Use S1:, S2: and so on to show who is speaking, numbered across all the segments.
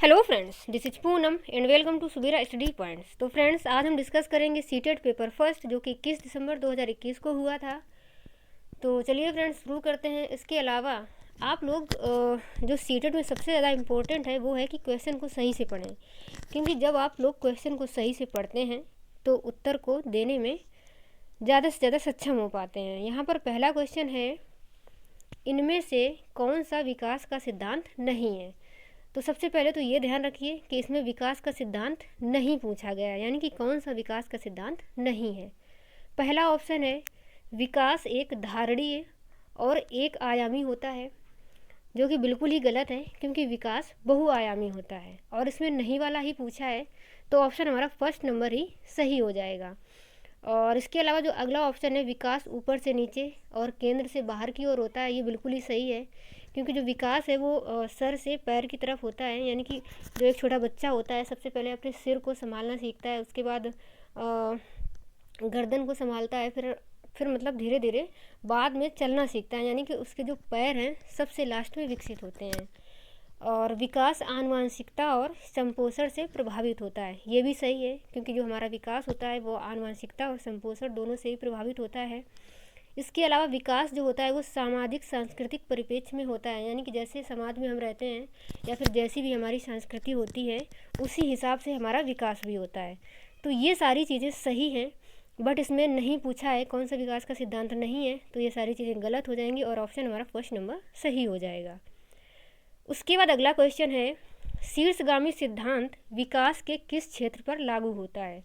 S1: Hello friends, this is Poonam and welcome to Subira study points. तो friends, आज हम discuss करेंगे सीटेट पेपर फर्स्ट जो कि 21 दिसंबर 2021 को हुआ था। तो चलिए फ्रेंड्स शुरू करते हैं। इसके अलावा आप लोग जो सीटेट में सबसे ज़्यादा इम्पोर्टेंट है वो है कि क्वेश्चन को सही से पढ़ें, क्योंकि जब आप लोग क्वेश्चन को सही से पढ़ते हैं तो उत्तर को देने में ज़्यादा से ज़्यादा सक्षम हो पाते हैं। यहाँ पर पहला क्वेश्चन है, इनमें से कौन सा विकास का सिद्धांत नहीं है। तो सबसे पहले तो ये ध्यान रखिए कि इसमें विकास का सिद्धांत नहीं पूछा गया है, यानी कि कौन सा विकास का सिद्धांत नहीं है। पहला ऑप्शन है, विकास एक धारणीय और एक आयामी होता है, जो कि बिल्कुल ही गलत है, क्योंकि विकास बहुआयामी होता है और इसमें नहीं वाला ही पूछा है। तो ऑप्शन हमारा फर्स्ट नंबर ही सही हो जाएगा। और इसके अलावा जो अगला ऑप्शन है, विकास ऊपर से नीचे और केंद्र से बाहर की ओर होता है, ये बिल्कुल ही सही है, क्योंकि जो विकास है वो सर से पैर की तरफ होता है। यानी कि जो एक छोटा बच्चा होता है सबसे पहले अपने सिर को संभालना सीखता है, उसके बाद गर्दन को संभालता है, फिर मतलब धीरे धीरे बाद में चलना सीखता है, यानी कि उसके जो पैर हैं सबसे लास्ट में विकसित होते हैं। और विकास आनुवंशिकता और संपोषण से प्रभावित होता है, ये भी सही है, क्योंकि जो हमारा विकास होता है वो आनुवंशिकता और संपोषण दोनों से ही प्रभावित होता है। इसके अलावा विकास जो होता है वो सामाजिक सांस्कृतिक परिप्रेक्ष्य में होता है, यानी कि जैसे समाज में हम रहते हैं या फिर जैसी भी हमारी संस्कृति होती है उसी हिसाब से हमारा विकास भी होता है। तो ये सारी चीज़ें सही हैं, बट इसमें नहीं पूछा है कौन सा विकास का सिद्धांत नहीं है, तो ये सारी चीज़ें गलत हो जाएंगी और ऑप्शन हमारा फर्स्ट नंबर सही हो जाएगा। उसके बाद अगला क्वेश्चन है, शीर्षगामी सिद्धांत विकास के किस क्षेत्र पर लागू होता है।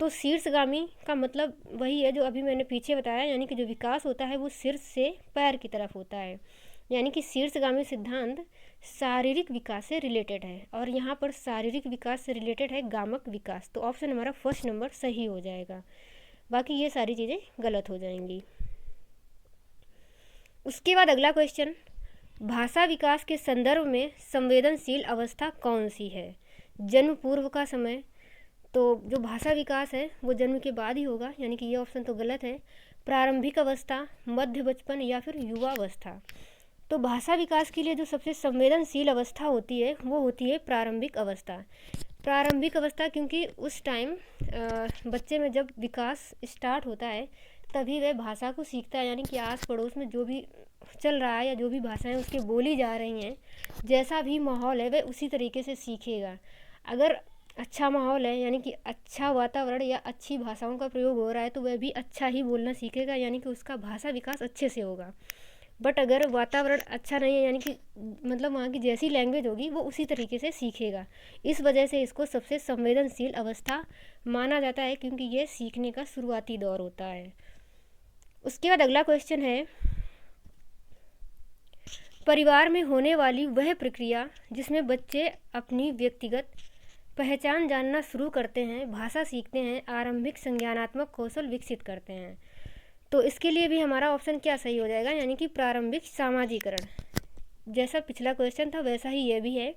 S1: तो शीर्षगामी का मतलब वही है जो अभी मैंने पीछे बताया, यानी कि जो विकास होता है वो शीर्ष से पैर की तरफ होता है, यानी कि शीर्षगामी सिद्धांत शारीरिक विकास से रिलेटेड है, और यहाँ पर शारीरिक विकास से रिलेटेड है गामक विकास। तो ऑप्शन हमारा फर्स्ट नंबर सही हो जाएगा, बाकी ये सारी चीज़ें गलत हो जाएंगी। उसके बाद अगला क्वेश्चन, भाषा विकास के संदर्भ में संवेदनशील अवस्था कौन सी है। जन्म पूर्व का समय, तो जो भाषा विकास है वो जन्म के बाद ही होगा, यानी कि ये ऑप्शन तो गलत है। प्रारंभिक अवस्था, मध्य बचपन या फिर युवावस्था। तो भाषा विकास के लिए जो सबसे संवेदनशील अवस्था होती है वो होती है प्रारंभिक अवस्था। प्रारंभिक अवस्था क्योंकि उस टाइम बच्चे में जब विकास स्टार्ट होता है तभी वह भाषा को सीखता है, यानी कि आस पड़ोस में जो भी चल रहा है या जो भी भाषाएं उसके बोली जा रही हैं, जैसा भी माहौल है वह उसी तरीके से सीखेगा। अगर अच्छा माहौल है, यानी कि अच्छा वातावरण या अच्छी भाषाओं का प्रयोग हो रहा है, तो वह भी अच्छा ही बोलना सीखेगा, यानी कि उसका भाषा विकास अच्छे से होगा। बट अगर वातावरण अच्छा नहीं है, यानी कि मतलब वहाँ की जैसी लैंग्वेज होगी वो उसी तरीके से सीखेगा। इस वजह से इसको सबसे संवेदनशील अवस्था माना जाता है, क्योंकि ये सीखने का शुरुआती दौर होता है। उसके बाद अगला क्वेश्चन है, परिवार में होने वाली वह प्रक्रिया जिसमें बच्चे अपनी व्यक्तिगत पहचान जानना शुरू करते हैं, भाषा सीखते हैं, आरंभिक संज्ञानात्मक कौशल विकसित करते हैं। तो इसके लिए भी हमारा ऑप्शन क्या सही हो जाएगा, यानी कि प्रारंभिक सामाजिकरण। जैसा पिछला क्वेश्चन था वैसा ही ये भी है,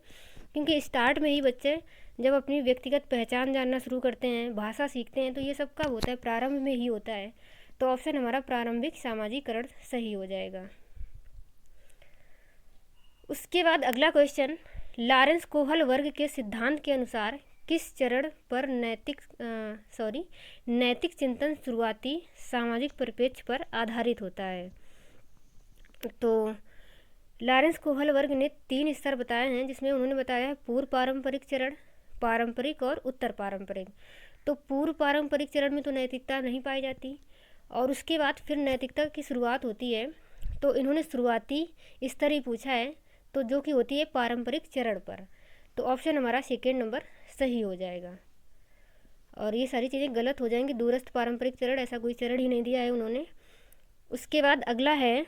S1: क्योंकि स्टार्ट में ही बच्चे जब अपनी व्यक्तिगत पहचान जानना शुरू करते हैं, भाषा सीखते हैं, तो ये सब कब होता है, प्रारंभ में ही होता है। तो ऑप्शन हमारा प्रारंभिक सामाजिकरण सही हो जाएगा। उसके बाद अगला क्वेश्चन, लॉरेंस कोहल वर्ग के सिद्धांत के अनुसार किस चरण पर नैतिक चिंतन शुरुआती सामाजिक परिप्रेक्ष्य पर आधारित होता है। तो लॉरेंस कोहल वर्ग ने 3 स्तर बताए हैं, जिसमें उन्होंने बताया है पूर्व पारंपरिक चरण, पारंपरिक और उत्तर पारंपरिक। तो पूर्व पारंपरिक चरण में तो नैतिकता नहीं पाई जाती, और उसके बाद फिर नैतिकता की शुरुआत होती है। तो इन्होंने शुरुआती स्तर ही पूछा है, तो जो कि होती है पारंपरिक चरण पर। तो ऑप्शन हमारा सेकेंड नंबर सही हो जाएगा, और ये सारी चीज़ें गलत हो जाएंगी। दूरस्थ पारंपरिक चरण, ऐसा कोई चरण ही नहीं दिया है उन्होंने। उसके बाद अगला है,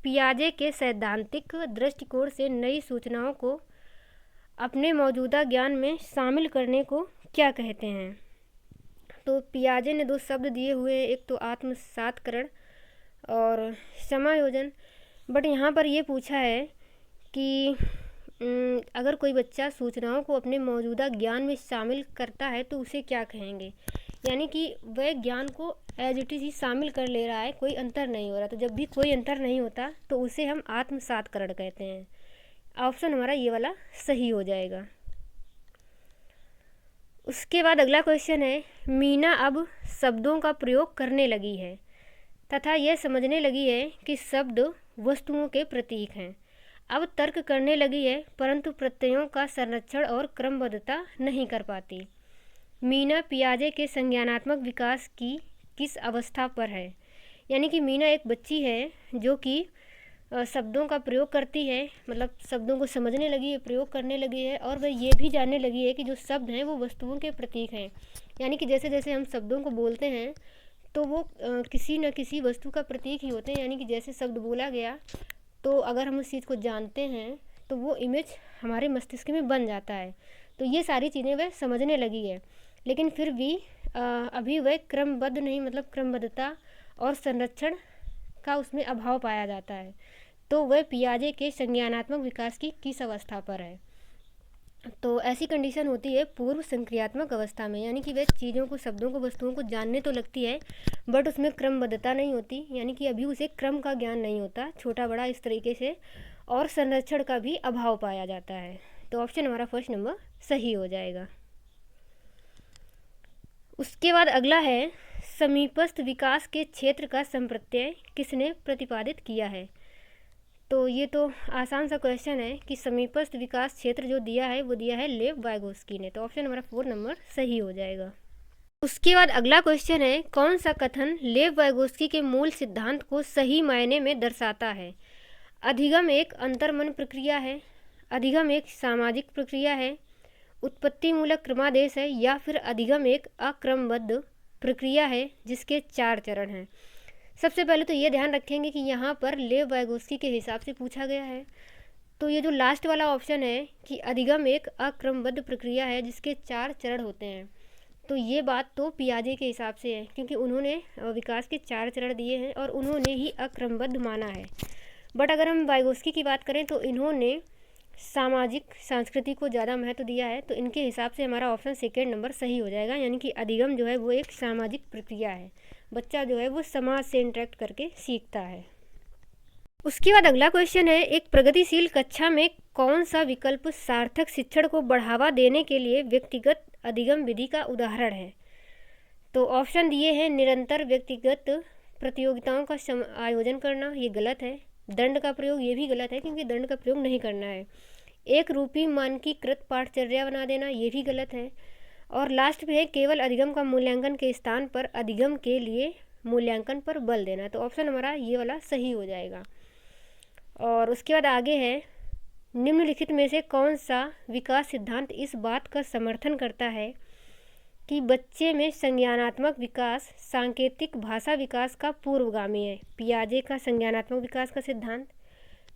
S1: पियाजे के सैद्धांतिक दृष्टिकोण से नई सूचनाओं को अपने मौजूदा ज्ञान में शामिल करने को क्या कहते हैं। तो पियाजे ने 2 शब्द दिए हुए हैं, एक तो आत्मसातकरण और समायोजन। बट यहाँ पर ये पूछा है कि अगर कोई बच्चा सूचनाओं को अपने मौजूदा ज्ञान में शामिल करता है तो उसे क्या कहेंगे, यानी कि वह ज्ञान को एज इट इज़ ही शामिल कर ले रहा है, कोई अंतर नहीं हो रहा। तो जब भी कोई अंतर नहीं होता तो उसे हम आत्मसातकरण कहते हैं। ऑप्शन हमारा ये वाला सही हो जाएगा। उसके बाद अगला क्वेश्चन है, मीना अब शब्दों का प्रयोग करने लगी है तथा यह समझने लगी है कि शब्द वस्तुओं के प्रतीक हैं। अब तर्क करने लगी है परंतु प्रत्ययों का संरक्षण और क्रमबद्धता नहीं कर पाती। मीना पियाजे के संज्ञानात्मक विकास की किस अवस्था पर है? यानी कि मीना एक बच्ची है जो कि शब्दों का प्रयोग करती है, मतलब शब्दों को समझने लगी है, प्रयोग करने लगी है, और वह ये भी जानने लगी है कि जो शब्द हैं वो वस्तुओं के प्रतीक हैं। यानी कि जैसे जैसे हम शब्दों को बोलते हैं तो वो किसी न किसी वस्तु का प्रतीक ही होते हैं। यानी कि जैसे शब्द बोला गया तो अगर हम उस चीज़ को जानते हैं तो वो इमेज हमारे मस्तिष्क में बन जाता है। तो ये सारी चीज़ें वह समझने लगी है, लेकिन फिर भी अभी वह क्रमबद्ध नहीं, मतलब क्रमबद्धता और संरक्षण का उसमें अभाव पाया जाता है। तो वह पियाजे के संज्ञानात्मक विकास की किस अवस्था पर है? तो ऐसी कंडीशन होती है पूर्व संक्रियात्मक अवस्था में। यानी कि वह चीज़ों को, शब्दों को, वस्तुओं को जानने तो लगती है बट उसमें क्रमबद्धता नहीं होती, यानी कि अभी उसे क्रम का ज्ञान नहीं होता, छोटा बड़ा इस तरीके से, और संरक्षण का भी अभाव पाया जाता है। तो ऑप्शन हमारा फर्स्ट नंबर सही हो जाएगा। उसके बाद अगला है, समीपस्थ विकास के क्षेत्र का संप्रत्यय किसने प्रतिपादित किया है? तो ये तो आसान सा क्वेश्चन है कि समीपस्थ विकास क्षेत्र जो दिया है वो दिया है लेव वाइगोस्की ने। तो ऑप्शन हमारा 4 नंबर सही हो जाएगा। उसके बाद अगला क्वेश्चन है, कौन सा कथन लेव वाइगोस्की के मूल सिद्धांत को सही मायने में दर्शाता है? अधिगम एक अंतर्मन प्रक्रिया है, अधिगम एक सामाजिक प्रक्रिया है, उत्पत्ति मूलक क्रमादेश है, या फिर अधिगम एक अक्रमबद्ध प्रक्रिया है जिसके 4 चरण हैं। सबसे पहले तो ये ध्यान रखेंगे कि यहाँ पर लेव वाइगोस्की के हिसाब से पूछा गया है। तो ये जो लास्ट वाला ऑप्शन है कि अधिगम एक अक्रमबद्ध प्रक्रिया है जिसके 4 चरण होते हैं, तो ये बात तो पियाजे के हिसाब से है, क्योंकि उन्होंने विकास के 4 चरण दिए हैं और उन्होंने ही अक्रमबद्ध माना है। बट अगर हम वाइगोस्की की बात करें तो इन्होंने सामाजिक संस्कृति को ज़्यादा महत्व दिया है। तो इनके हिसाब से हमारा ऑप्शन 2 नंबर सही हो जाएगा। यानी कि अधिगम जो है वो एक सामाजिक प्रक्रिया है, बच्चा जो है वो समाज से इंटरेक्ट करके सीखता है। उसके बाद अगला क्वेश्चन है, एक प्रगतिशील कक्षा में कौन सा विकल्प सार्थक शिक्षण को बढ़ावा देने के लिए व्यक्तिगत अधिगम विधि का उदाहरण है? तो ऑप्शन दिए हैं, निरंतर व्यक्तिगत प्रतियोगिताओं का आयोजन करना, ये गलत है। दंड का प्रयोग, ये भी गलत है क्योंकि दंड का प्रयोग नहीं करना है। एक रूपी मानकीकृत पाठचर्या बना देना, ये भी गलत है। और लास्ट में है, केवल अधिगम का मूल्यांकन के स्थान पर अधिगम के लिए मूल्यांकन पर बल देना। तो ऑप्शन हमारा ये वाला सही हो जाएगा। और उसके बाद आगे है, निम्नलिखित में से कौन सा विकास सिद्धांत इस बात का समर्थन करता है कि बच्चे में संज्ञानात्मक विकास सांकेतिक भाषा विकास का पूर्वगामी है? पियाजे का संज्ञानात्मक विकास का सिद्धांत,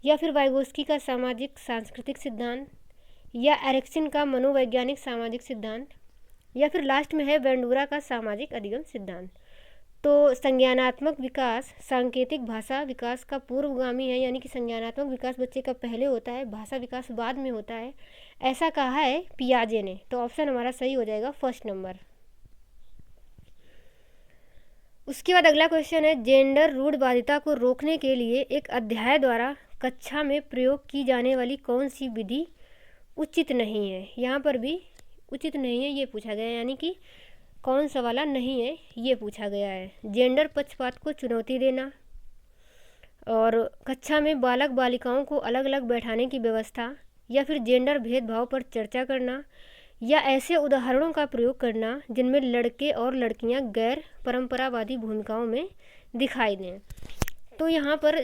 S1: या फिर वाइगोस्की का सामाजिक सांस्कृतिक सिद्धांत, या एरिक्सन का मनोवैज्ञानिक सामाजिक सिद्धांत, या फिर लास्ट में है वेंडूरा का सामाजिक अधिगम सिद्धांत। तो संज्ञानात्मक विकास सांकेतिक भाषा विकास का पूर्वगामी है, यानी कि संज्ञानात्मक विकास बच्चे का पहले होता है, भाषा विकास बाद में होता है, ऐसा कहा है पियाजे ने। तो ऑप्शन हमारा सही हो जाएगा फर्स्ट नंबर। उसके बाद अगला क्वेश्चन है, जेंडर रूढ़वादिता को रोकने के लिए एक अध्याय द्वारा कक्षा में प्रयोग की जाने वाली कौन सी विधि उचित नहीं है? यहाँ पर भी उचित नहीं है ये पूछा गया है, यानी कि कौन सा वाला नहीं है ये पूछा गया है। जेंडर पक्षपात को चुनौती देना, और कक्षा में बालक बालिकाओं को अलग अलग बैठाने की व्यवस्था, या फिर जेंडर भेदभाव पर चर्चा करना, या ऐसे उदाहरणों का प्रयोग करना जिनमें लड़के और लड़कियां गैर परंपरावादी भूमिकाओं में दिखाई दें। तो यहाँ पर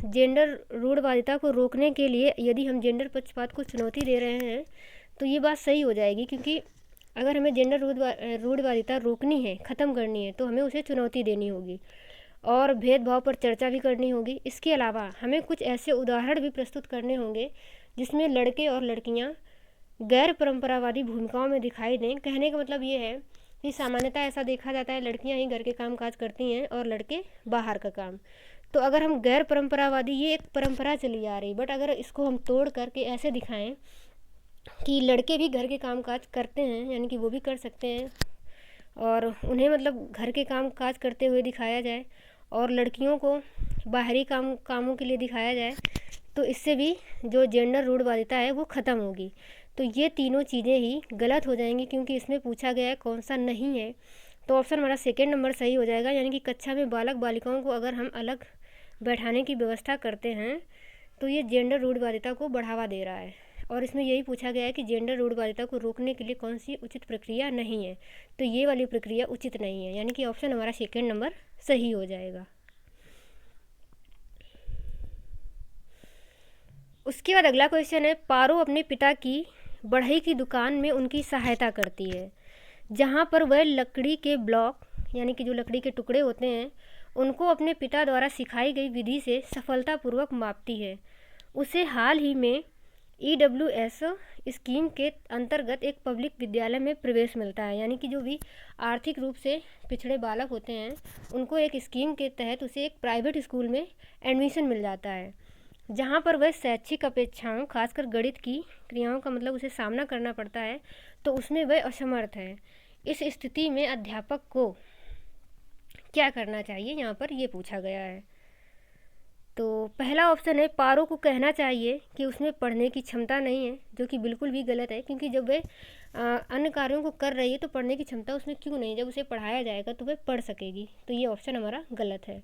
S1: जेंडर रूढ़वादिता को रोकने के लिए यदि हम जेंडर पक्षपात को चुनौती दे रहे हैं तो ये बात सही हो जाएगी, क्योंकि अगर हमें जेंडर रूढ़वादिता रोकनी है, ख़त्म करनी है, तो हमें उसे चुनौती देनी होगी और भेदभाव पर चर्चा भी करनी होगी। इसके अलावा हमें कुछ ऐसे उदाहरण भी प्रस्तुत करने होंगे जिसमें लड़के और लड़कियां गैर परंपरावादी भूमिकाओं में दिखाई दें। कहने का मतलब ये है कि सामान्यतः ऐसा देखा जाता है लड़कियां ही घर के काम काज करती हैं और लड़के बाहर का काम। तो अगर हम गैर परंपरावादी, ये एक परंपरा चली आ रही, बट अगर इसको हम तोड़ करके ऐसे दिखाएं कि लड़के भी घर के काम काज करते हैं, यानी कि वो भी कर सकते हैं, और उन्हें मतलब घर के काम काज करते हुए दिखाया जाए, और लड़कियों को बाहरी कामों के लिए दिखाया जाए, तो इससे भी जो जेंडर रूढ़वादिता है वो ख़त्म होगी। तो ये तीनों चीज़ें ही गलत हो जाएंगी, क्योंकि इसमें पूछा गया है कौन सा नहीं है। तो ऑप्शन हमारा सेकेंड नंबर सही हो जाएगा, यानी कि कक्षा में बालक बालिकाओं को अगर हम अलग बैठाने की व्यवस्था करते हैं तो ये जेंडर रूढ़वादिता को बढ़ावा दे रहा है। और इसमें यही पूछा गया है कि जेंडर रूढ़वादिता को रोकने के लिए कौन सी उचित प्रक्रिया नहीं है, तो ये वाली प्रक्रिया उचित नहीं है, यानी कि ऑप्शन हमारा सेकेंड नंबर सही हो जाएगा। उसके बाद अगला क्वेश्चन है, पारो अपने पिता की बढ़ई की दुकान में उनकी सहायता करती है, जहाँ पर वह लकड़ी के ब्लॉक यानी कि जो लकड़ी के टुकड़े होते हैं उनको अपने पिता द्वारा सिखाई गई विधि से सफलतापूर्वक मापती है। उसे हाल ही में EWS स्कीम के अंतर्गत एक पब्लिक विद्यालय में प्रवेश मिलता है, यानी कि जो भी आर्थिक रूप से पिछड़े बालक होते हैं उनको एक स्कीम के तहत उसे एक प्राइवेट स्कूल में एडमिशन मिल जाता है, जहाँ पर वह शैक्षिक अपेक्षाओं खासकर गणित की क्रियाओं का मतलब उसे सामना करना पड़ता है, तो उसमें वह असमर्थ है। इस स्थिति में अध्यापक को क्या करना चाहिए, यहाँ पर ये पूछा गया है। तो पहला ऑप्शन है, पारो को कहना चाहिए कि उसमें पढ़ने की क्षमता नहीं है, जो कि बिल्कुल भी गलत है, क्योंकि जब वह अन्य कार्यों को कर रही है तो पढ़ने की क्षमता उसमें क्यों नहीं, जब उसे पढ़ाया जाएगा तो वह पढ़ सकेगी। तो ये ऑप्शन हमारा गलत है।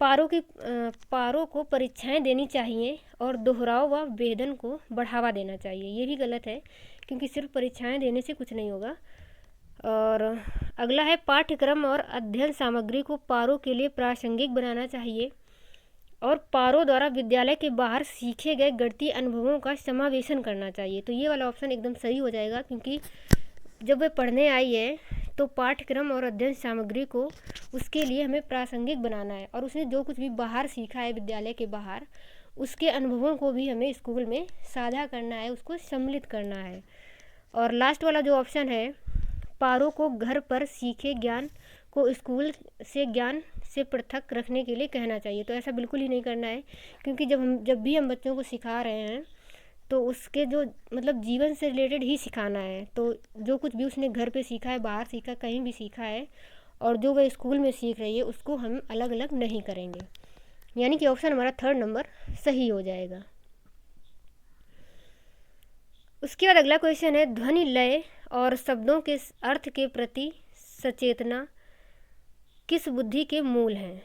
S1: पारो को परीक्षाएं देनी चाहिए और दोहराव व वेदन को बढ़ावा देना चाहिए, ये भी गलत है, क्योंकि सिर्फ परीक्षाएं देने से कुछ नहीं होगा। और अगला है, पाठ्यक्रम और अध्ययन सामग्री को पारो के लिए प्रासंगिक बनाना चाहिए और पारो द्वारा विद्यालय के बाहर सीखे गए गणितीय अनुभवों का समावेशन करना चाहिए। तो ये वाला ऑप्शन एकदम सही हो जाएगा, क्योंकि जब वह पढ़ने आई है तो पाठ्यक्रम और अध्ययन सामग्री को उसके लिए हमें प्रासंगिक बनाना है, और उसने जो कुछ भी बाहर सीखा है विद्यालय के बाहर उसके अनुभवों को भी हमें स्कूल में साझा करना है, उसको सम्मिलित करना है। और लास्ट वाला जो ऑप्शन है, पारो को घर पर सीखे ज्ञान को स्कूल से ज्ञान से पृथक रखने के लिए कहना चाहिए। तो ऐसा बिल्कुल ही नहीं करना है, क्योंकि जब भी हम बच्चों को सिखा रहे हैं तो उसके जो मतलब जीवन से रिलेटेड ही सिखाना है। तो जो कुछ भी उसने घर पे सीखा है, बाहर सीखा, कहीं भी सीखा है, और जो वह स्कूल में सीख रही है उसको हम अलग अलग नहीं करेंगे, यानी कि ऑप्शन हमारा थर्ड नंबर सही हो जाएगा। उसके बाद अगला क्वेश्चन है, ध्वनि लय और शब्दों के अर्थ के प्रति सचेतना किस बुद्धि के मूल हैं,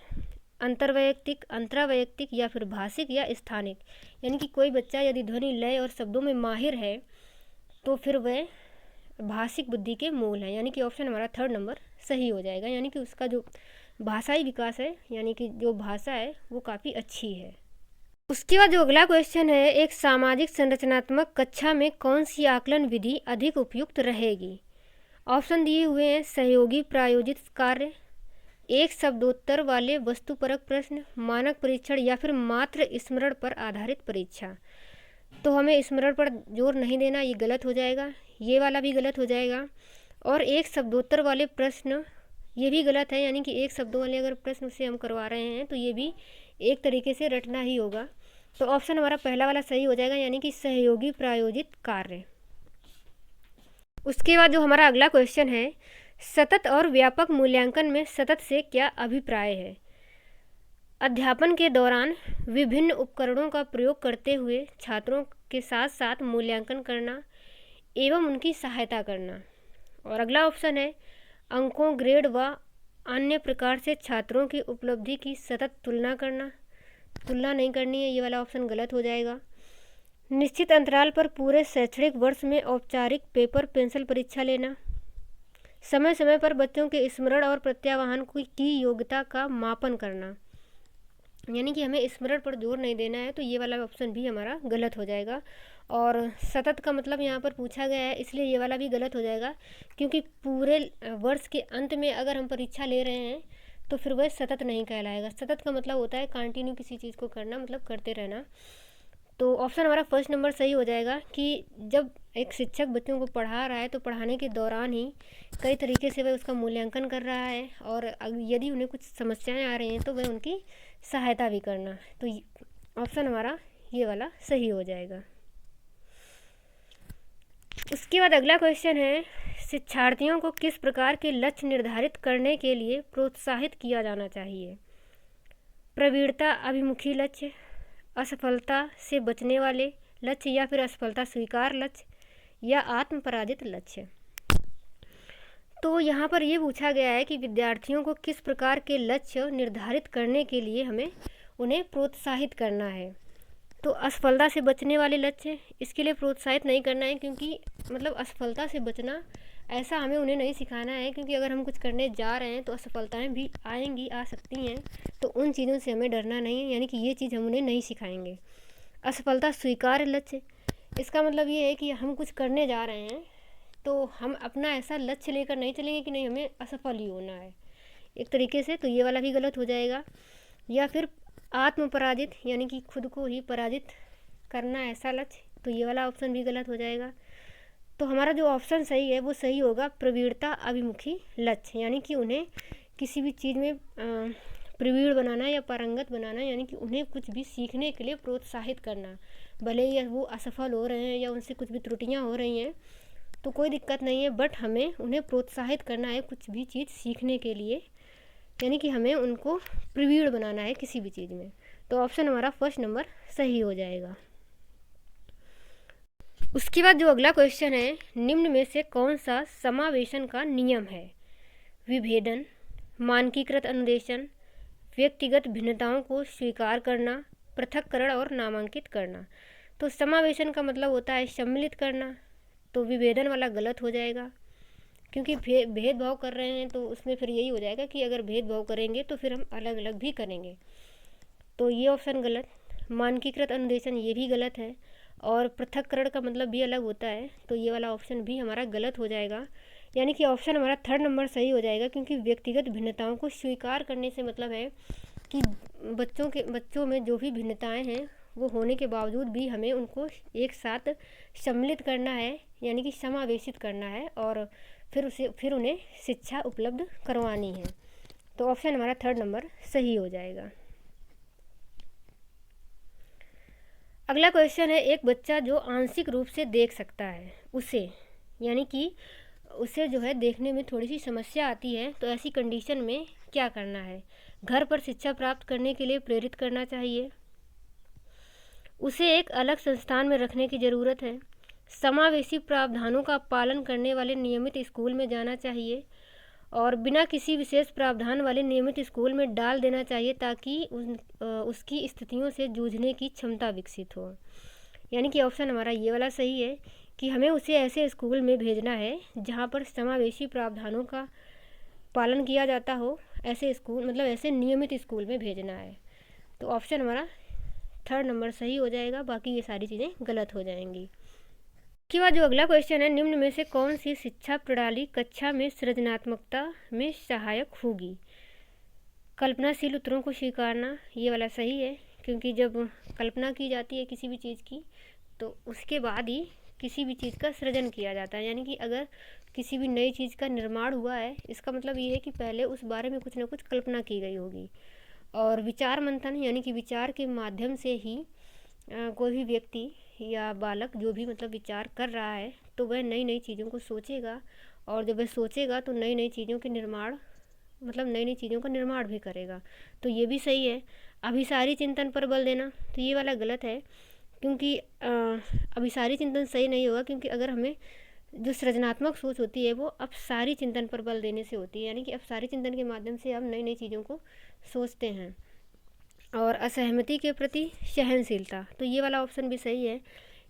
S1: अंतर्वैयक्तिक, अंतरावैयक्तिक या फिर भाषिक या स्थानिक। यानी कि कोई बच्चा यदि ध्वनि लय और शब्दों में माहिर है तो फिर वह भाषिक बुद्धि के मूल है, यानी कि ऑप्शन हमारा थर्ड नंबर सही हो जाएगा, यानी कि उसका जो भाषाई विकास है, यानी कि जो भाषा है वो काफ़ी अच्छी है। उसके बाद जो अगला क्वेश्चन है, एक सामाजिक संरचनात्मक कक्षा में कौन सी आकलन विधि अधिक उपयुक्त रहेगी। ऑप्शन दिए हुए हैं, सहयोगी प्रायोजित कार्य, एक शब्दोत्तर वाले वस्तुपरक प्रश्न, मानक परीक्षण या फिर मात्र स्मरण पर आधारित परीक्षा। तो हमें स्मरण पर जोर नहीं देना, ये गलत हो जाएगा, ये वाला भी गलत हो जाएगा। और एक शब्दोत्तर वाले प्रश्न ये भी गलत है, यानी कि एक शब्दों वाले अगर प्रश्न से हम करवा रहे हैं तो ये भी एक तरीके से रटना ही होगा। तो ऑप्शन हमारा पहला वाला सही हो जाएगा, यानी कि सहयोगी प्रायोजित कार्य। उसके बाद जो हमारा अगला क्वेश्चन है, सतत और व्यापक मूल्यांकन में सतत से क्या अभिप्राय है। अध्यापन के दौरान विभिन्न उपकरणों का प्रयोग करते हुए छात्रों के साथ साथ मूल्यांकन करना एवं उनकी सहायता करना। और अगला ऑप्शन है, अंकों, ग्रेड व अन्य प्रकार से छात्रों की उपलब्धि की सतत तुलना करना। तुलना नहीं करनी है, ये वाला ऑप्शन गलत हो जाएगा। निश्चित अंतराल पर पूरे शैक्षणिक वर्ष में औपचारिक पेपर पेंसिल परीक्षा लेना। समय समय पर बच्चों के स्मरण और प्रत्यावहन की योग्यता का मापन करना, यानी कि हमें स्मरण पर जोर नहीं देना है, तो ये वाला ऑप्शन भी हमारा गलत हो जाएगा। और सतत का मतलब यहाँ पर पूछा गया है, इसलिए ये वाला भी गलत हो जाएगा, क्योंकि पूरे वर्ष के अंत में अगर हम परीक्षा ले रहे हैं तो फिर वह सतत नहीं कहलाएगा। सतत का मतलब होता है कंटिन्यू किसी चीज़ को करना, मतलब करते रहना। तो ऑप्शन हमारा फर्स्ट नंबर सही हो जाएगा कि जब एक शिक्षक बच्चों को पढ़ा रहा है तो पढ़ाने के दौरान ही कई तरीके से वह उसका मूल्यांकन कर रहा है, और यदि उन्हें कुछ समस्याएं आ रही हैं तो वह उनकी सहायता भी करना। तो ऑप्शन हमारा ये वाला सही हो जाएगा। उसके बाद अगला क्वेश्चन है, शिक्षार्थियों को किस प्रकार के लक्ष्य निर्धारित करने के लिए प्रोत्साहित किया जाना चाहिए? प्रवीणता अभिमुखी लक्ष्य, असफलता से बचने वाले लक्ष्य, या फिर असफलता स्वीकार लक्ष्य, या आत्म पराजित लक्ष्य। तो यहाँ पर ये पूछा गया है कि विद्यार्थियों को किस प्रकार के लक्ष्य निर्धारित करने के लिए हमें उन्हें प्रोत्साहित करना है। तो असफलता से बचने वाले लक्ष्य, इसके लिए प्रोत्साहित नहीं करना है, क्योंकि मतलब असफलता से बचना ऐसा हमें उन्हें नहीं सिखाना है, क्योंकि अगर हम कुछ करने जा रहे हैं तो असफलताएं भी आएंगी, आ सकती हैं, तो उन चीज़ों से हमें डरना नहीं है, यानी कि ये चीज़ हम उन्हें नहीं सिखाएंगे। असफलता स्वीकार लक्ष्य, इसका मतलब ये है कि हम कुछ करने जा रहे हैं तो हम अपना ऐसा लक्ष्य लेकर नहीं चलेंगे कि नहीं हमें असफल ही होना है एक तरीके से, तो ये वाला भी गलत हो जाएगा। या फिर आत्म पराजित, यानी कि खुद को ही पराजित करना ऐसा लक्ष्य, तो ये वाला ऑप्शन भी गलत हो जाएगा। तो हमारा जो ऑप्शन सही है वो सही होगा प्रवीणता अभिमुखी लक्ष्य, यानी कि उन्हें किसी भी चीज़ में प्रवीण बनाना या पारंगत बनाना, यानी कि उन्हें कुछ भी सीखने के लिए प्रोत्साहित करना, भले ही वो असफल हो रहे हैं या उनसे कुछ भी त्रुटियां हो रही हैं तो कोई दिक्कत नहीं है, बट हमें उन्हें प्रोत्साहित करना है कुछ भी चीज़ सीखने के लिए, यानी कि हमें उनको प्रवीण बनाना है किसी भी चीज़ में। तो ऑप्शन हमारा फर्स्ट नंबर सही हो जाएगा। उसके बाद जो अगला क्वेश्चन है, निम्न में से कौन सा समावेशन का नियम है? विभेदन, मानकीकृत अनुदेशन, व्यक्तिगत भिन्नताओं को स्वीकार करना, पृथक्करण और नामांकित करना। तो समावेशन का मतलब होता है सम्मिलित करना, तो विभेदन वाला गलत हो जाएगा, क्योंकि भेदभाव कर रहे हैं तो उसमें फिर यही हो जाएगा कि अगर भेदभाव करेंगे तो फिर हम अलग अलग भी करेंगे, तो ये ऑप्शन गलत। मानकीकृत अनुदेशन ये भी गलत है, और पृथक्करण का मतलब भी अलग होता है, तो ये वाला ऑप्शन भी हमारा गलत हो जाएगा, यानी कि ऑप्शन हमारा थर्ड नंबर सही हो जाएगा, क्योंकि व्यक्तिगत भिन्नताओं को स्वीकार करने से मतलब है कि बच्चों में जो भी भिन्नताएं हैं वो होने के बावजूद भी हमें उनको एक साथ सम्मिलित करना है, यानी कि समावेशित करना है, और फिर उन्हें शिक्षा उपलब्ध करवानी है। तो ऑप्शन हमारा थर्ड नंबर सही हो जाएगा। अगला क्वेश्चन है, एक बच्चा जो आंशिक रूप से देख सकता है उसे, यानी कि उसे जो है देखने में थोड़ी सी समस्या आती है, तो ऐसी कंडीशन में क्या करना है? घर पर शिक्षा प्राप्त करने के लिए प्रेरित करना चाहिए, उसे एक अलग संस्थान में रखने की ज़रूरत है, समावेशी प्रावधानों का पालन करने वाले नियमित स्कूल में जाना चाहिए, और बिना किसी विशेष प्रावधान वाले नियमित स्कूल में डाल देना चाहिए ताकि उसकी स्थितियों से जूझने की क्षमता विकसित हो। यानी कि ऑप्शन हमारा ये वाला सही है कि हमें उसे ऐसे स्कूल में भेजना है जहाँ पर समावेशी प्रावधानों का पालन किया जाता हो, ऐसे स्कूल मतलब ऐसे नियमित स्कूल में भेजना है। तो ऑप्शन हमारा थर्ड नंबर सही हो जाएगा, बाकी ये सारी चीज़ें गलत हो जाएंगी। उसके बाद जो अगला क्वेश्चन है, निम्न में से कौन सी शिक्षा प्रणाली कक्षा में सृजनात्मकता में सहायक होगी? कल्पनाशील उत्तरों को स्वीकारना, ये वाला सही है, क्योंकि जब कल्पना की जाती है किसी भी चीज़ की तो उसके बाद ही किसी भी चीज़ का सृजन किया जाता है, यानी कि अगर किसी भी नई चीज़ का निर्माण हुआ है इसका मतलब ये है कि पहले उस बारे में कुछ ना कुछ कल्पना की गई होगी, और विचार मंथन यानी कि विचार के माध्यम से ही कोई भी व्यक्ति या बालक जो भी मतलब विचार कर रहा है तो वह नई नई चीज़ों को सोचेगा, और जब वह सोचेगा तो नई नई चीज़ों के निर्माण मतलब नई नई चीज़ों का निर्माण भी करेगा, तो ये भी सही है। अभिसारी चिंतन पर बल देना, तो ये वाला गलत है, क्योंकि अभिसारी चिंतन सही नहीं होगा, क्योंकि अगर हमें जो सृजनात्मक सोच होती है वो अपसारी चिंतन पर बल देने से होती है, यानी कि अपसारी चिंतन के माध्यम से हम नई नई चीज़ों को सोचते हैं। और असहमति के प्रति सहनशीलता, तो ये वाला ऑप्शन भी सही है,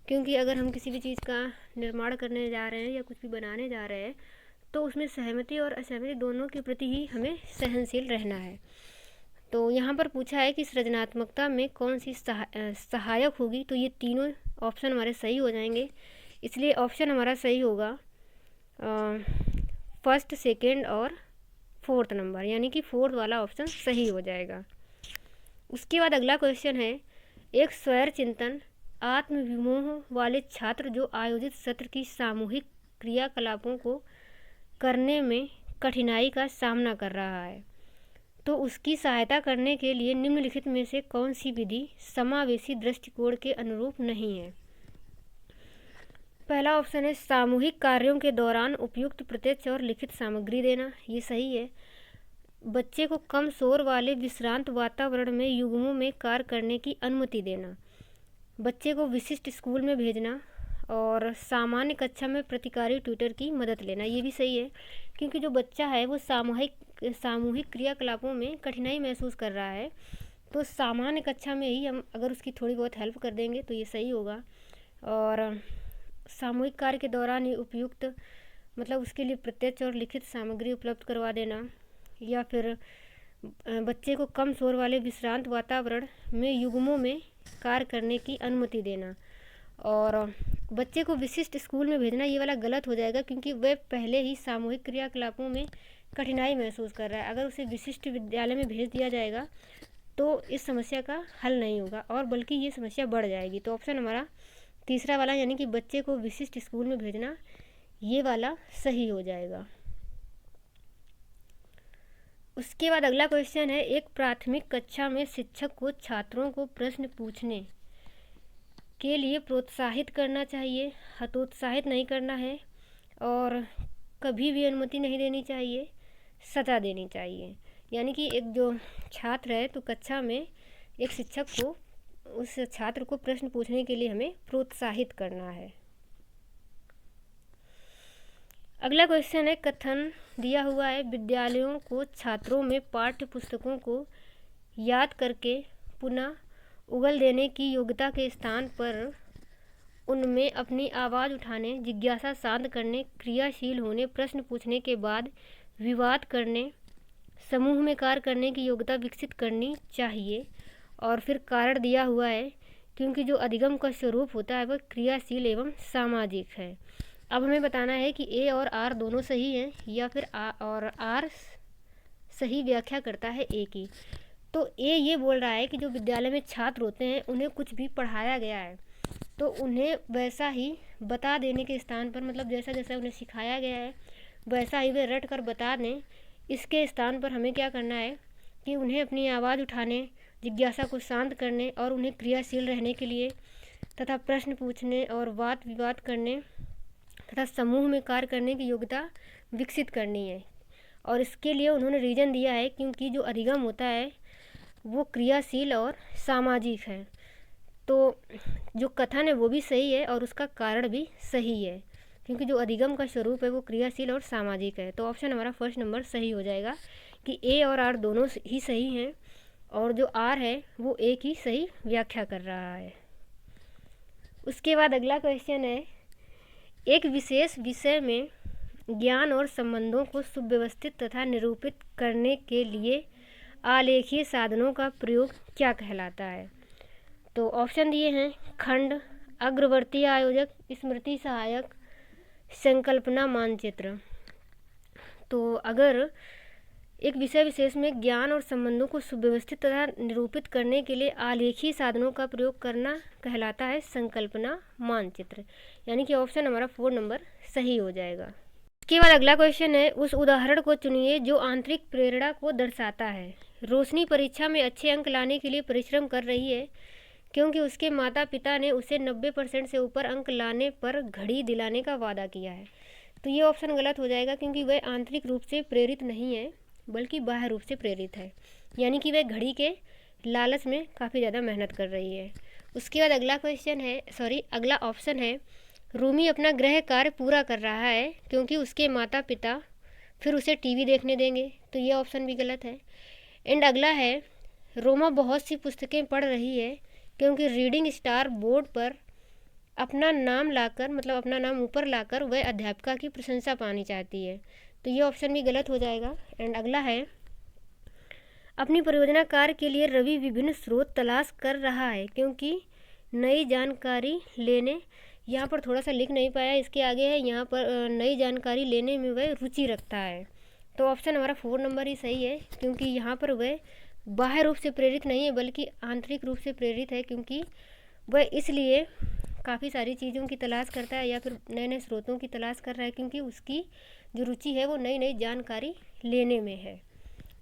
S1: क्योंकि अगर हम किसी भी चीज़ का निर्माण करने जा रहे हैं या कुछ भी बनाने जा रहे हैं तो उसमें सहमति और असहमति दोनों के प्रति ही हमें सहनशील रहना है। तो यहाँ पर पूछा है कि सृजनात्मकता में कौन सी सहायक होगी, तो ये तीनों ऑप्शन हमारे सही हो जाएंगे, इसलिए ऑप्शन हमारा सही होगा फर्स्ट, सेकेंड और फोर्थ नंबर, यानी कि फोर्थ वाला ऑप्शन सही हो जाएगा। उसके बाद अगला क्वेश्चन है, एक स्वैर चिंतन आत्मविमोह वाले छात्र जो आयोजित सत्र की सामूहिक क्रियाकलापों को करने में कठिनाई का सामना कर रहा है, तो उसकी सहायता करने के लिए निम्नलिखित में से कौन सी विधि समावेशी दृष्टिकोण के अनुरूप नहीं है? पहला ऑप्शन है सामूहिक कार्यों के दौरान उपयुक्त प्रत्यक्ष और लिखित सामग्री देना, ये सही है। बच्चे को कम शोर वाले विश्रांत वातावरण में युग्मों में कार्य करने की अनुमति देना, बच्चे को विशिष्ट स्कूल में भेजना और सामान्य कक्षा में प्रतिकारी ट्यूटर की मदद लेना, ये भी सही है। क्योंकि जो बच्चा है वो सामूहिक क्रियाकलापों में कठिनाई महसूस कर रहा है, तो सामान्य कक्षा में ही हम अगर उसकी थोड़ी बहुत हेल्प कर देंगे तो ये सही होगा। और सामूहिक कार्य के दौरान ही उपयुक्त मतलब उसके लिए प्रत्यक्ष और लिखित सामग्री उपलब्ध करवा देना, या फिर बच्चे को कम शोर वाले विश्रांत वातावरण में युग्मों में कार्य करने की अनुमति देना, और बच्चे को विशिष्ट स्कूल में भेजना, ये वाला गलत हो जाएगा क्योंकि वह पहले ही सामूहिक क्रियाकलापों में कठिनाई महसूस कर रहा है। अगर उसे विशिष्ट विद्यालय में भेज दिया जाएगा तो इस समस्या का हल नहीं होगा और बल्कि ये समस्या बढ़ जाएगी। तो ऑप्शन हमारा तीसरा वाला यानी कि बच्चे को विशिष्ट स्कूल में भेजना, ये वाला सही हो जाएगा। उसके बाद अगला क्वेश्चन है, एक प्राथमिक कक्षा में शिक्षक को छात्रों को प्रश्न पूछने के लिए प्रोत्साहित करना चाहिए, हतोत्साहित नहीं करना है, और कभी भी अनुमति नहीं देनी चाहिए, सजा देनी चाहिए। यानी कि एक जो छात्र है तो कक्षा में एक शिक्षक को उस छात्र को प्रश्न पूछने के लिए हमें प्रोत्साहित करना है। अगला क्वेश्चन है, कथन दिया हुआ है, विद्यालयों को छात्रों में पाठ्य पुस्तकों को याद करके पुनः उगल देने की योग्यता के स्थान पर उनमें अपनी आवाज़ उठाने, जिज्ञासा शांत करने, क्रियाशील होने, प्रश्न पूछने के बाद विवाद करने, समूह में कार्य करने की योग्यता विकसित करनी चाहिए। और फिर कारण दिया हुआ है, क्योंकि जो अधिगम का स्वरूप होता है वह क्रियाशील एवं सामाजिक है। अब हमें बताना है कि ए और आर दोनों सही हैं या फिर आर सही व्याख्या करता है ए की। तो ए ये बोल रहा है कि जो विद्यालय में छात्र होते हैं उन्हें कुछ भी पढ़ाया गया है तो उन्हें वैसा ही बता देने के स्थान पर, मतलब जैसा जैसा उन्हें सिखाया गया है वैसा ही वे रट कर बता दें, इसके स्थान पर हमें क्या करना है कि उन्हें अपनी आवाज़ उठाने, जिज्ञासा को शांत करने और उन्हें क्रियाशील रहने के लिए तथा प्रश्न पूछने और वाद विवाद करने तथा समूह में कार्य करने की योग्यता विकसित करनी है। और इसके लिए उन्होंने रीज़न दिया है क्योंकि जो अधिगम होता है वो क्रियाशील और सामाजिक है। तो जो कथन है वो भी सही है और उसका कारण भी सही है, क्योंकि जो अधिगम का स्वरूप है वो क्रियाशील और सामाजिक है। तो ऑप्शन हमारा फर्स्ट नंबर सही हो जाएगा कि ए और आर दोनों ही सही हैं और जो आर है वो ए की सही व्याख्या कर रहा है। उसके बाद अगला क्वेश्चन है, एक विशेष विषय में ज्ञान और संबंधों को सुव्यवस्थित तथा निरूपित करने के लिए आलेखीय साधनों का प्रयोग क्या कहलाता है। तो ऑप्शन दिए हैं, खंड, अग्रवर्ती आयोजक, स्मृति सहायक, संकल्पना मानचित्र। तो अगर एक विषय विशेष में ज्ञान और संबंधों को सुव्यवस्थित तथा निरूपित करने के लिए आलेखीय साधनों का प्रयोग करना कहलाता है संकल्पना मानचित्र, यानी कि ऑप्शन हमारा 4 नंबर सही हो जाएगा। इसके बाद अगला क्वेश्चन है, उस उदाहरण को चुनिए जो आंतरिक प्रेरणा को दर्शाता है। रोशनी परीक्षा में अच्छे अंक लाने के लिए परिश्रम कर रही है क्योंकि उसके माता पिता ने उसे 90% से ऊपर अंक लाने पर घड़ी दिलाने का वादा किया है। तो ये ऑप्शन गलत हो जाएगा क्योंकि वह आंतरिक रूप से प्रेरित नहीं है बल्कि बाह्य रूप से प्रेरित है, यानी कि वह घड़ी के लालच में काफ़ी ज़्यादा मेहनत कर रही है। उसके बाद अगला ऑप्शन है, रूमी अपना गृह कार्य पूरा कर रहा है क्योंकि उसके माता पिता फिर उसे टीवी देखने देंगे। तो ये ऑप्शन भी गलत है। एंड अगला है, रोमा बहुत सी पुस्तकें पढ़ रही है क्योंकि रीडिंग स्टार बोर्ड पर अपना नाम लाकर, मतलब अपना नाम ऊपर लाकर वह अध्यापिका की प्रशंसा पानी चाहती है। तो ये ऑप्शन भी गलत हो जाएगा। एंड अगला है, अपनी परियोजना कार्य के लिए रवि विभिन्न स्रोत तलाश कर रहा है क्योंकि नई जानकारी लेने, यहाँ पर थोड़ा सा लिख नहीं पाया, इसके आगे है यहाँ पर नई जानकारी लेने में वह रुचि रखता है। तो ऑप्शन हमारा 4 नंबर ही सही है क्योंकि यहाँ पर वह बाह्य रूप से प्रेरित नहीं है बल्कि आंतरिक रूप से प्रेरित है, क्योंकि वह इसलिए काफ़ी सारी चीज़ों की तलाश करता है या फिर नए नए स्रोतों की तलाश कर रहा है क्योंकि उसकी जो रुचि है वो नई नई जानकारी लेने में है,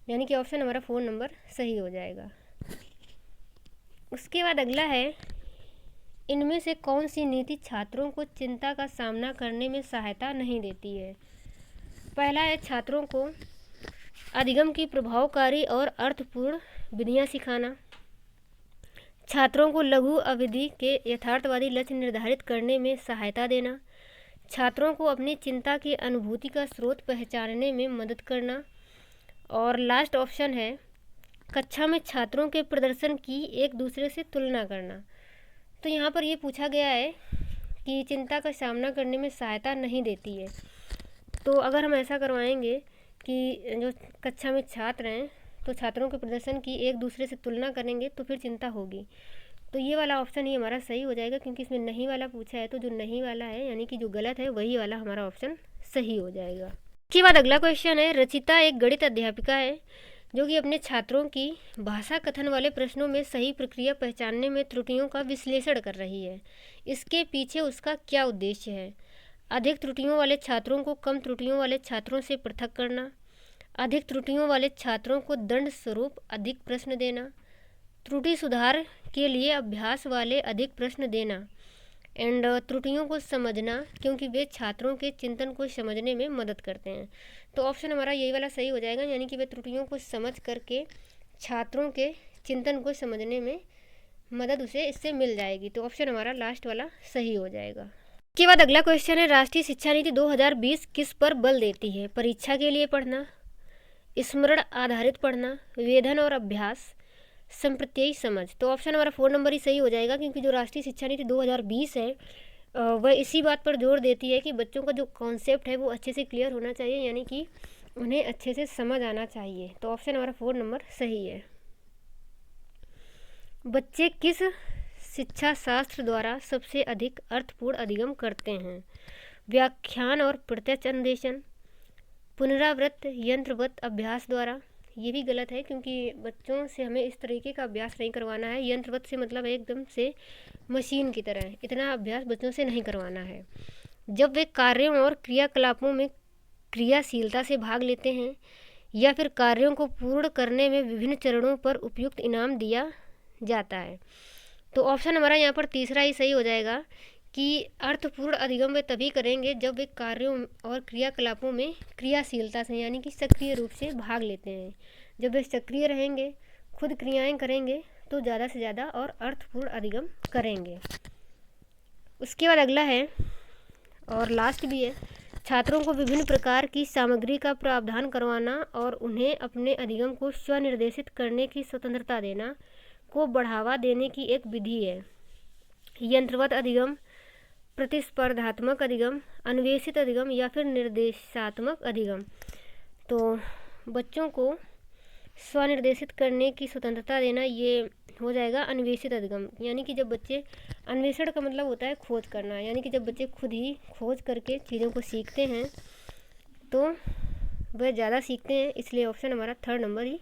S1: यानी कि ऑप्शन हमारा 4 नंबर सही हो जाएगा। उसके बाद अगला है, इनमें से कौन सी नीति छात्रों को चिंता का सामना करने में सहायता नहीं देती है? पहला है छात्रों को अधिगम की प्रभावकारी और अर्थपूर्ण विधियां सिखाना, छात्रों को लघु अवधि के यथार्थवादी लक्ष्य निर्धारित करने में सहायता देना, छात्रों को अपनी चिंता की अनुभूति का स्रोत पहचानने में मदद करना, और लास्ट ऑप्शन है कक्षा में छात्रों के प्रदर्शन की एक दूसरे से तुलना करना। तो यहाँ पर ये पूछा गया है कि चिंता का सामना करने में सहायता नहीं देती है। तो अगर हम ऐसा करवाएंगे कि जो कक्षा में छात्र हैं तो छात्रों के प्रदर्शन की एक दूसरे से तुलना करेंगे तो फिर चिंता होगी। तो ये वाला ऑप्शन ही हमारा सही हो जाएगा, क्योंकि इसमें नहीं वाला पूछा है, तो जो नहीं वाला है यानी कि जो गलत है वही वाला हमारा ऑप्शन सही हो जाएगा। इसके बाद अगला क्वेश्चन है, रचिता एक गणित अध्यापिका है जो कि अपने छात्रों की भाषा कथन वाले प्रश्नों में सही प्रक्रिया पहचानने में त्रुटियों का विश्लेषण कर रही है। इसके पीछे उसका क्या उद्देश्य है? अधिक त्रुटियों वाले छात्रों को कम त्रुटियों वाले छात्रों से पृथक करना, अधिक त्रुटियों वाले छात्रों को दंड स्वरूप अधिक प्रश्न देना, त्रुटि सुधार के लिए अभ्यास वाले अधिक प्रश्न देना, एंड त्रुटियों को समझना क्योंकि वे छात्रों के चिंतन को समझने में मदद करते हैं। तो ऑप्शन हमारा यही वाला सही हो जाएगा, यानी कि वे त्रुटियों को समझ करके छात्रों के चिंतन को समझने में मदद उसे इससे मिल जाएगी। तो ऑप्शन हमारा लास्ट वाला सही हो जाएगा। इसके बाद अगला क्वेश्चन है, राष्ट्रीय शिक्षा नीति 2020 किस पर बल देती है? परीक्षा के लिए पढ़ना, स्मरण आधारित पढ़ना, वेधन और अभ्यास, संप्रत्ययी समझ। तो ऑप्शन हमारा 4 नंबर ही सही हो जाएगा, क्योंकि जो राष्ट्रीय शिक्षा नीति 2020 है वह इसी बात पर जोर देती है कि बच्चों का जो कॉन्सेप्ट है वो अच्छे से क्लियर होना चाहिए, यानी कि उन्हें अच्छे से समझ आना चाहिए। तो ऑप्शन हमारा 4 नंबर सही है। बच्चे किस शिक्षा शास्त्र द्वारा सबसे अधिक अर्थपूर्ण अधिगम करते हैं? व्याख्यान और प्रत्यक्ष अन्वेषण, पुनरावृत्त यंत्रवत अभ्यास द्वारा। ये भी गलत है, क्योंकि बच्चों से हमें इस तरीके का अभ्यास नहीं करवाना है। यंत्रवत से मतलब एकदम से मशीन की तरह इतना अभ्यास बच्चों से नहीं करवाना है। जब वे कार्यों और क्रियाकलापों में क्रियाशीलता से भाग लेते हैं या फिर कार्यों को पूर्ण करने में विभिन्न चरणों पर उपयुक्त इनाम दिया जाता है। तो ऑप्शन हमारा यहाँ पर तीसरा ही सही हो जाएगा कि अर्थपूर्ण अधिगम वे तभी करेंगे जब वे कार्यों और क्रियाकलापों में क्रियाशीलता से यानी कि सक्रिय रूप से भाग लेते हैं। जब वे सक्रिय रहेंगे, खुद क्रियाएं करेंगे, तो ज़्यादा से ज़्यादा और अर्थपूर्ण अधिगम करेंगे। उसके बाद अगला है और लास्ट भी है, छात्रों को विभिन्न प्रकार की सामग्री का प्रावधान करवाना और उन्हें अपने अधिगम को स्वनिर्देशित करने की स्वतंत्रता देना को बढ़ावा देने की एक विधि है। यंत्रवत अधिगम, प्रतिस्पर्धात्मक अधिगम, अन्वेषित अधिगम या फिर निर्देशात्मक अधिगम। तो बच्चों को स्वनिर्देशित करने की स्वतंत्रता देना, ये हो जाएगा अन्वेषित अधिगम। यानी कि जब बच्चे, अन्वेषण का मतलब होता है खोज करना, यानी कि जब बच्चे खुद ही खोज करके चीज़ों को सीखते हैं तो वह ज़्यादा सीखते हैं, इसलिए ऑप्शन हमारा 3rd नंबर ही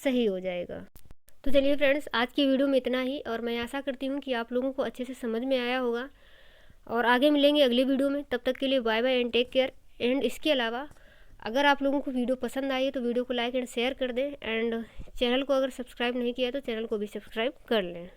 S1: सही हो जाएगा। तो चलिए फ्रेंड्स, आज की वीडियो में इतना ही, और मैं आशा करती हूँ कि आप लोगों को अच्छे से समझ में आया होगा, और आगे मिलेंगे अगली वीडियो में। तब तक के लिए bye bye and take care. And इसके अलावा अगर आप लोगों को वीडियो पसंद आई है तो वीडियो को लाइक एंड शेयर कर दें, एंड चैनल को अगर सब्सक्राइब नहीं किया तो चैनल को भी सब्सक्राइब कर लें।